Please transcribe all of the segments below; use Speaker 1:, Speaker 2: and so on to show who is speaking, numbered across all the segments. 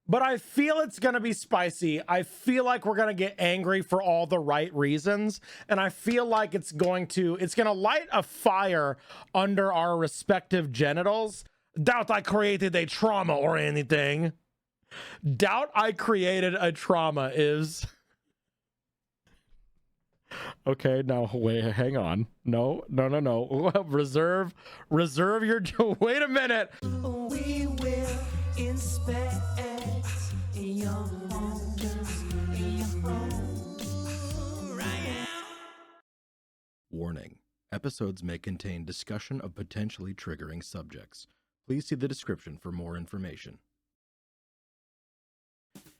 Speaker 1: but I feel it's gonna be spicy. I feel like we're gonna get angry for all the right reasons, and I feel like it's gonna light a fire under our respective genitals. Doubt I created a trauma or anything. Doubt I created a trauma is... Okay, now wait, hang on. No. Reserve your... Wait a minute.
Speaker 2: We will inspect your home,
Speaker 3: Warning. Episodes may contain discussion of potentially triggering subjects. Please see the description for more information.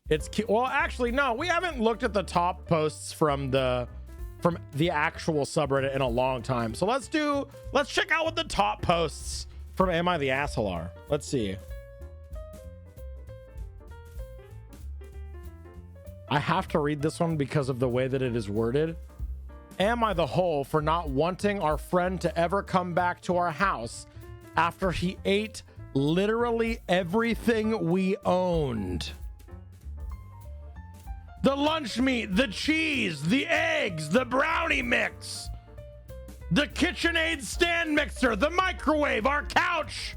Speaker 1: It's cute. Well, actually, no, we haven't looked at the top posts from the actual subreddit in a long time. So let's check out what the top posts from Am I the Asshole are. Let's see. I have to read this one because of the way that it is worded. Am I the hole for not wanting our friend to ever come back to our house after he ate literally everything we owned? The lunch meat, the cheese, the eggs, the brownie mix, the KitchenAid stand mixer, the microwave, our couch,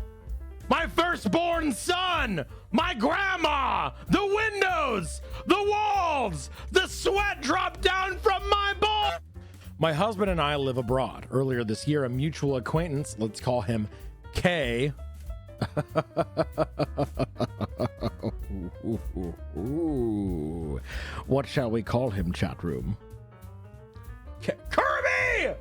Speaker 1: my firstborn son, my grandma, the windows, the walls, the sweat dropped down from my ball. My husband and I live abroad. Earlier this year, a mutual acquaintance, let's call him K. What shall we call him, chat room? Kirby!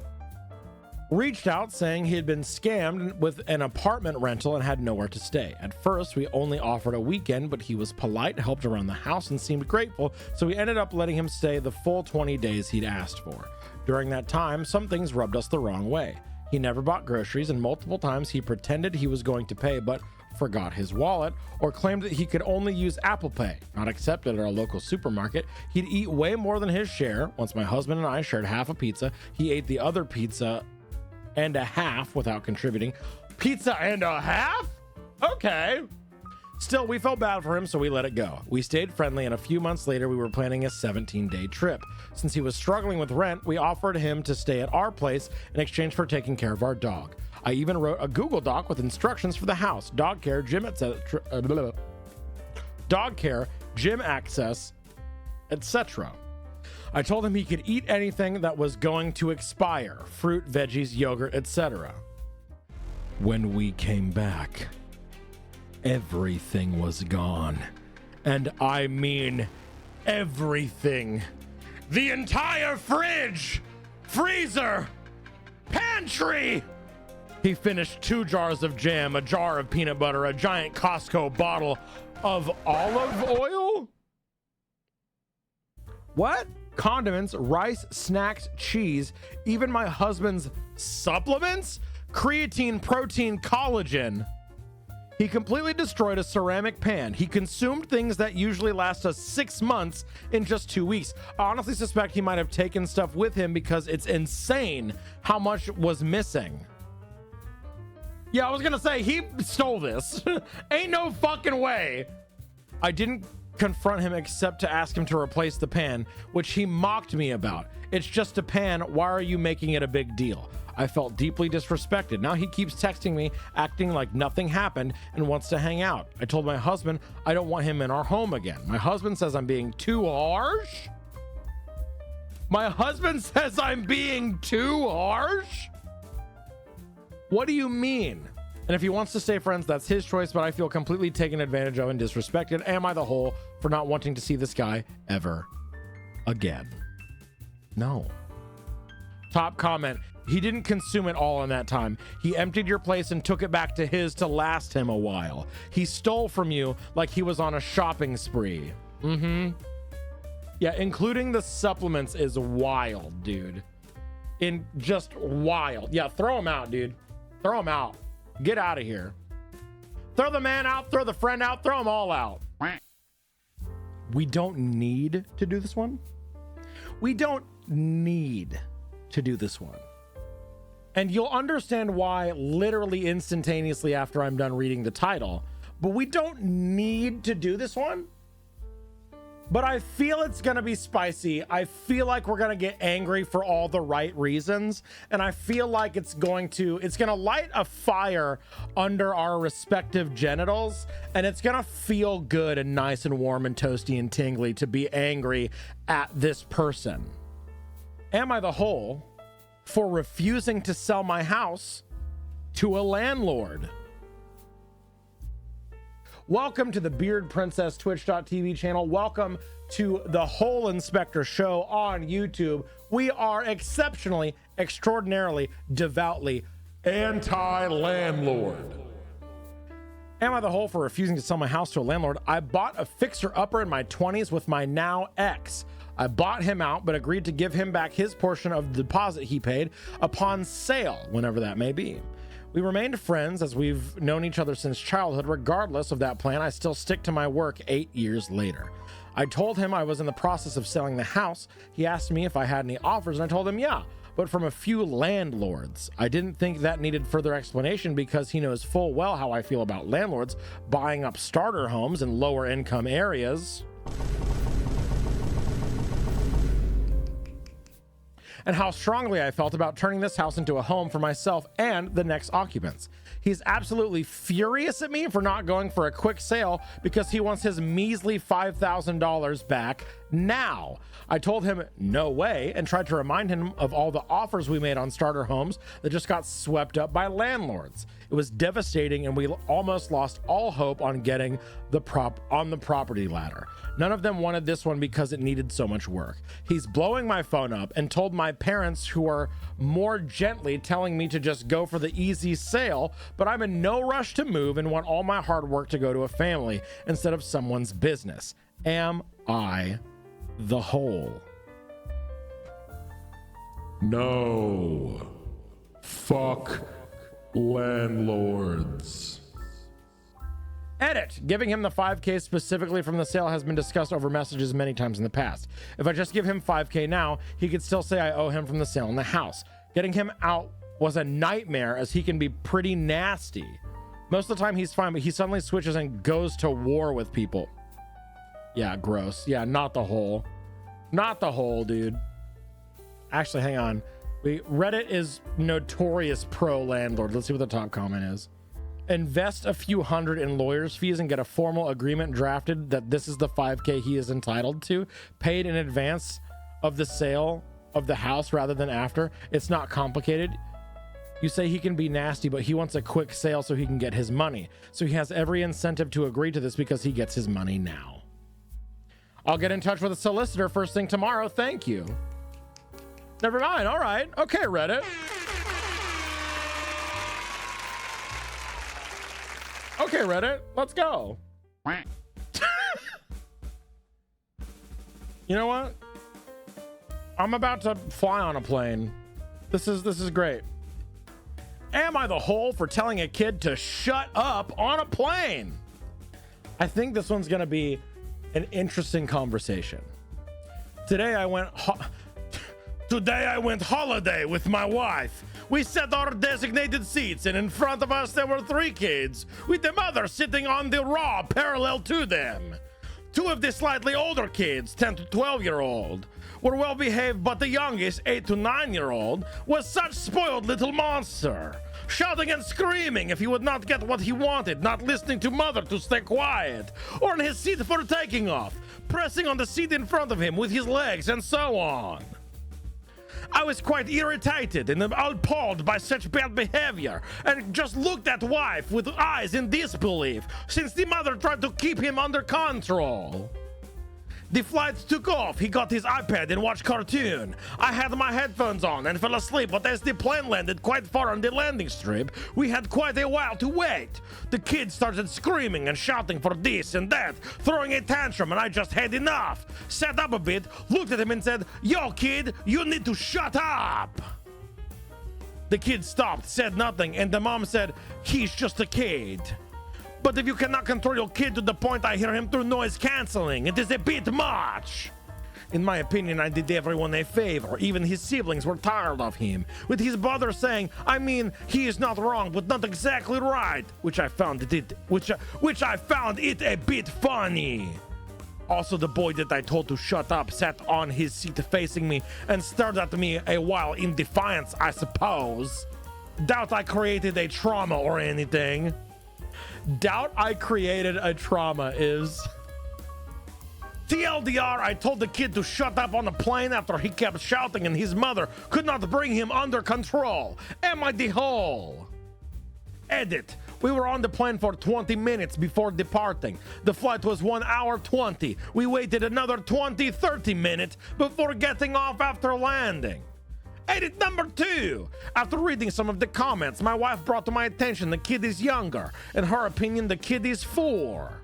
Speaker 1: Reached out saying he had been scammed with an apartment rental and had nowhere to stay. At first, we only offered a weekend, but he was polite, helped around the house, and seemed grateful, so we ended up letting him stay the full 20 days he'd asked for. During that time, some things rubbed us the wrong way. He never bought groceries, and multiple times he pretended he was going to pay, but forgot his wallet, or claimed that he could only use Apple Pay. Not accepted at our local supermarket. He'd eat way more than his share. Once my husband and I shared half a pizza, he ate the other pizza and a half without contributing. Pizza and a half? Okay. Still, we felt bad for him, so we let it go. We stayed friendly, and a few months later, we were planning a 17-day trip. Since he was struggling with rent, we offered him to stay at our place in exchange for taking care of our dog. I even wrote a Google Doc with instructions for the house, dog care, gym, etc. Dog care, gym access, etc. I told him he could eat anything that was going to expire, fruit, veggies, yogurt, etc. When we came back, everything was gone. And I mean everything. The entire fridge, freezer, pantry. He finished 2 jars of jam, a jar of peanut butter, a giant Costco bottle of olive oil. What? Condiments, rice, snacks, cheese, even my husband's supplements, creatine, protein, collagen. He completely destroyed a ceramic pan. He consumed things that usually last us 6 months in just 2 weeks. I honestly suspect he might have taken stuff with him because it's insane how much was missing. Yeah, I was gonna say, he stole this. Ain't no fucking way. I didn't confront him except to ask him to replace the pan, which he mocked me about. It's just a pan. Why are you making it a big deal? I felt deeply disrespected. Now he keeps texting me, acting like nothing happened, and wants to hang out. I told my husband I don't want him in our home again. My husband says I'm being too harsh. My husband says I'm being too harsh? What do you mean? And if he wants to stay friends, that's his choice, but I feel completely taken advantage of and disrespected. Am I the hole for not wanting to see this guy ever again? No. Top comment. He didn't consume it all in that time. He emptied your place and took it back to his to last him a while. He stole from you like he was on a shopping spree. Yeah, including the supplements is wild, dude. Just wild. Yeah, throw him out, dude. Throw him out. Get out of here. Throw the man out, throw the friend out, throw them all out. We don't need to do this one. We don't need to do this one. And you'll understand why literally instantaneously after I'm done reading the title. But we don't need to do this one but I feel it's gonna be spicy. I feel like we're gonna get angry for all the right reasons, and I feel like it's gonna light a fire under our respective genitals, and it's gonna feel good and nice and warm and toasty and tingly to be angry at this person. Am I the whole for refusing to sell my house to a landlord? Welcome to the Beard Princess Twitch.tv channel. Welcome to the Hole Inspector Show on YouTube. We are exceptionally, extraordinarily, devoutly anti-landlord. Am I the whole for refusing to sell my house to a landlord? I bought a fixer-upper in my 20s with my now ex. I bought him out, but agreed to give him back his portion of the deposit he paid upon sale, whenever that may be. We remained friends as we've known each other since childhood. Regardless of that plan, I still stick to my work 8 years later. I told him I was in the process of selling the house. He asked me if I had any offers, and I told him yeah, but from a few landlords. I didn't think that needed further explanation because he knows full well how I feel about landlords buying up starter homes in lower income areas, and how strongly I felt about turning this house into a home for myself and the next occupants. He's absolutely furious at me for not going for a quick sale because he wants his measly $5,000 back now. I told him no way and tried to remind him of all the offers we made on starter homes that just got swept up by landlords. It was devastating, and we almost lost all hope on getting on the property ladder. None of them wanted this one because it needed so much work. He's blowing my phone up and told my parents, who are more gently telling me to just go for the easy sale, but I'm in no rush to move and want all my hard work to go to a family instead of someone's business. Am I the whole?
Speaker 4: No. Fuck landlords.
Speaker 1: Edit. Giving him the 5K specifically from the sale has been discussed over messages many times in the past. If I just give him 5K now, he could still say I owe him from the sale in the house. Getting him out was a nightmare as he can be pretty nasty. Most of the time he's fine, but he suddenly switches and goes to war with people. Yeah, gross. Yeah, not the whole. Not the whole, dude. Actually, hang on. Reddit is notorious pro landlord. Let's see what the top comment is. Invest a few hundred in lawyer's fees and get a formal agreement drafted that this is the 5K he is entitled to, paid in advance of the sale of the house rather than after. It's not complicated. You say he can be nasty, but he wants a quick sale so he can get his money. So he has every incentive to agree to this because he gets his money now. I'll get in touch with a solicitor first thing tomorrow. Thank you. Never mind. All right. Okay, Reddit. Okay, Reddit. Let's go. You know what? I'm about to fly on a plane. This is great. Am I the whole for telling a kid to shut up on a plane? I think this one's going to be an interesting conversation. Today I went holiday with my wife. We sat our designated seats, and in front of us there were 3 kids, with the mother sitting on the raw parallel to them. 2 of the slightly older kids, 10 to 12-year-old, were well behaved, but the youngest, 8 to 9-year-old, was such spoiled little monster, shouting and screaming if he would not get what he wanted, not listening to mother to stay quiet, or in his seat for taking off, pressing on the seat in front of him with his legs, and so on. I was quite irritated and appalled by such bad behavior, and just looked at wife with eyes in disbelief, since the mother tried to keep him under control. The flight took off. He got his iPad and watched cartoon. I had my headphones on and fell asleep, but as the plane landed quite far on the landing strip, we had quite a while to wait. The kids started screaming and shouting for this and that, throwing a tantrum, and I just had enough. Sat up a bit, looked at him and said, "Yo, kid, you need to shut up." The kid stopped, said nothing, and the mom said, "He's just a kid." But if you cannot control your kid to the point I hear him through noise canceling, it is a bit much. In my opinion, I did everyone a favor. Even his siblings were tired of him, with his brother saying, "I mean, he is not wrong, but not exactly right," which I found it a bit funny. Also, the boy that I told to shut up sat on his seat facing me and stared at me a while in defiance, I suppose. Doubt I created a trauma or anything. Doubt I created a trauma is... TLDR, I told the kid to shut up on the plane after he kept shouting and his mother could not bring him under control. Am I the whole? Edit. We were on the plane for 20 minutes before departing. The flight was 1 hour 20. We waited another 30 minutes before getting off after landing. Edit number 2. After reading some of the comments, my wife brought to my attention the kid is younger. In her opinion, the kid is 4.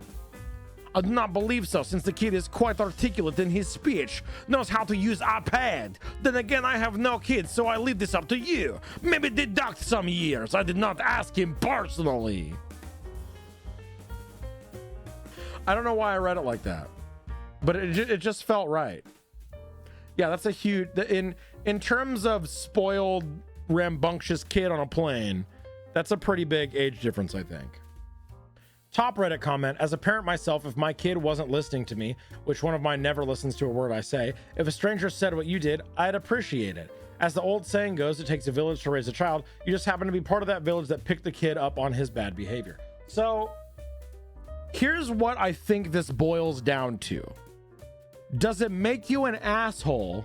Speaker 1: I do not believe so, since the kid is quite articulate in his speech, knows how to use iPad. Then again, I have no kids, so I leave this up to you. Maybe deduct some years. I did not ask him personally. I don't know why I read it like that, but it just felt right. Yeah, that's a huge... In terms of spoiled, rambunctious kid on a plane, that's a pretty big age difference, I think. Top Reddit comment, as a parent myself, if my kid wasn't listening to me, which one of mine never listens to a word I say, if a stranger said what you did, I'd appreciate it. As the old saying goes, it takes a village to raise a child. You just happen to be part of that village that picked the kid up on his bad behavior. So here's what I think this boils down to. Does it make you an asshole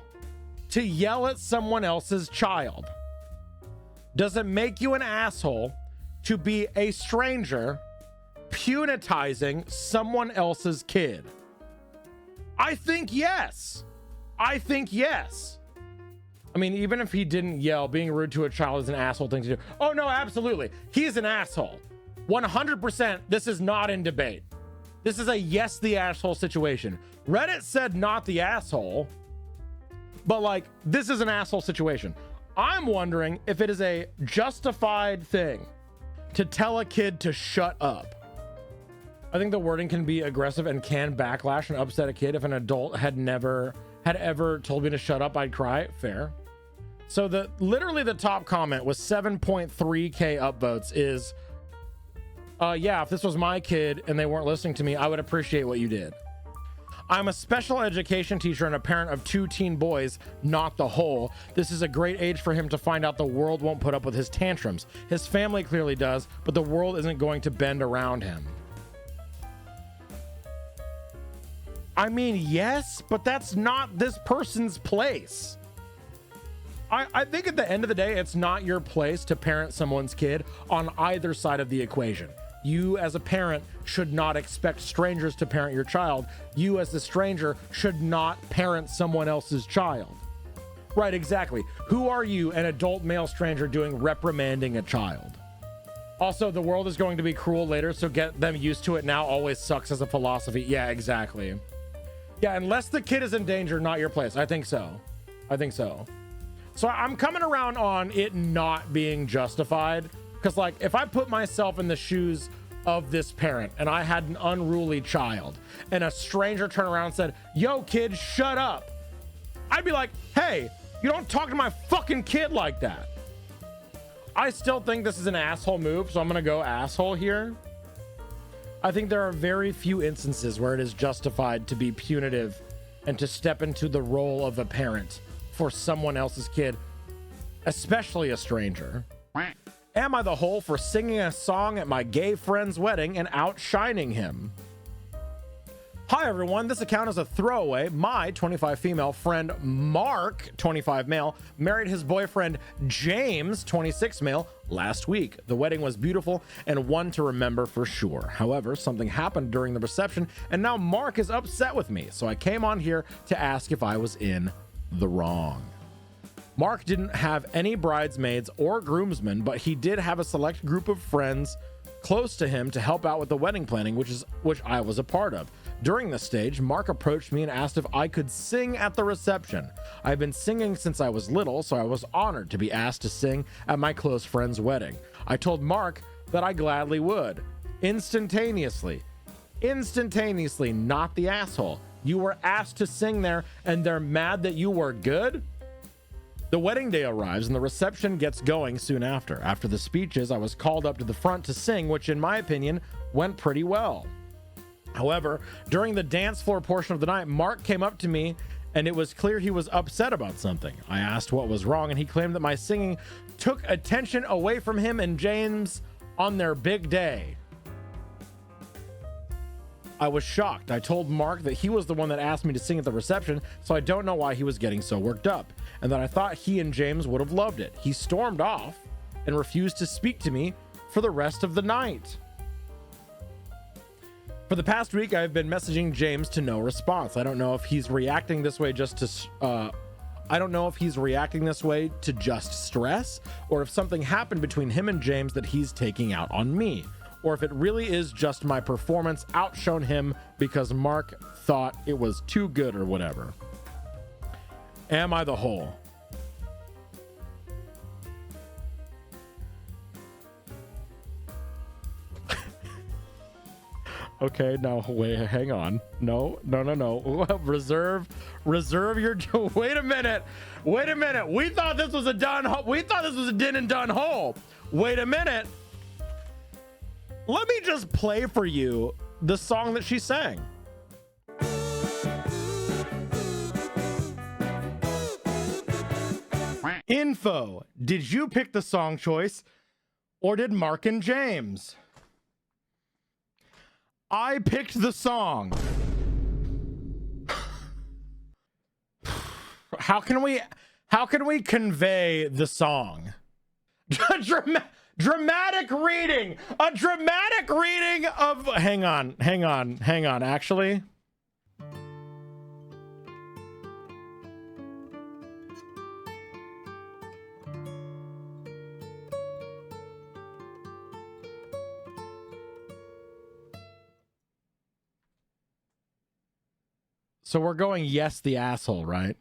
Speaker 1: to yell at someone else's child? Does it make you an asshole to be a stranger punitizing someone else's kid? I think yes. I think yes. I mean, even if he didn't yell, being rude to a child is an asshole thing to do. Oh no, absolutely. He's an asshole. 100%. This is not in debate. This is a yes, the asshole situation. Reddit said not the asshole, but like, this is an asshole situation. I'm wondering if it is a justified thing to tell a kid to shut up. I think the wording can be aggressive and can backlash and upset a kid. If an adult had ever told me to shut up, I'd cry. Fair. So literally the top comment with 7.3k upvotes is, yeah, if this was my kid and they weren't listening to me, I would appreciate what you did. I'm a special education teacher and a parent of 2 teen boys, not the whole. This is a great age for him to find out the world won't put up with his tantrums. His family clearly does, but the world isn't going to bend around him. I mean, yes, but that's not this person's place. I think at the end of the day, it's not your place to parent someone's kid on either side of the equation. You as a parent should not expect strangers to parent your child. You as the stranger should not parent someone else's child. Right, exactly. Who are you, an adult male stranger, doing reprimanding a child? Also, the world is going to be cruel later, so get them used to it now always sucks as a philosophy. Yeah, exactly. Yeah, unless the kid is in danger, not your place. I think so. I think so. So I'm coming around on it not being justified. Because, like, if I put myself in the shoes of this parent and I had an unruly child and a stranger turned around and said, yo, kid, shut up, I'd be like, hey, you don't talk to my fucking kid like that. I still think this is an asshole move, so I'm going to go asshole here. I think there are very few instances where it is justified to be punitive and to step into the role of a parent for someone else's kid, especially a stranger. Am I the whole for singing a song at my gay friend's wedding and outshining him? Hi everyone, this account is a throwaway. My 25 female friend Mark, 25 male, married his boyfriend James, 26 male, last week. The wedding was beautiful and one to remember for sure. However, something happened during the reception and now Mark is upset with me. So I came on here to ask if I was in the wrong. Mark didn't have any bridesmaids or groomsmen, but he did have a select group of friends close to him to help out with the wedding planning, which I was a part of. During the stage, Mark approached me and asked if I could sing at the reception. I've been singing since I was little, so I was honored to be asked to sing at my close friend's wedding. I told Mark that I gladly would. Instantaneously, not the asshole. You were asked to sing there and they're mad that you were good? The wedding day arrives and the reception gets going soon after. After the speeches, I was called up to the front to sing, which in my opinion went pretty well. However, during the dance floor portion of the night, Mark came up to me and it was clear he was upset about something. I asked what was wrong and he claimed that my singing took attention away from him and James on their big day. I was shocked. I told Mark that he was the one that asked me to sing at the reception, so I don't know why he was getting so worked up, and that I thought he and James would have loved it. He stormed off and refused to speak to me for the rest of the night. For the past week, I've been messaging James to no response. I don't know if he's reacting this way just to just stress, or if something happened between him and James that he's taking out on me, or if it really is just my performance outshone him because Mark thought it was too good or whatever. Am I the hole? Okay, now wait, hang on. No. Reserve your. Wait a minute. We thought this was a done and done hole. Wait a minute. Let me just play for you the song that she sang. Info. Did you pick the song choice or did Mark and James? I picked the song. How can we convey the song? Dramatic reading. A dramatic reading of hang on. Actually. So we're going yes the asshole, right?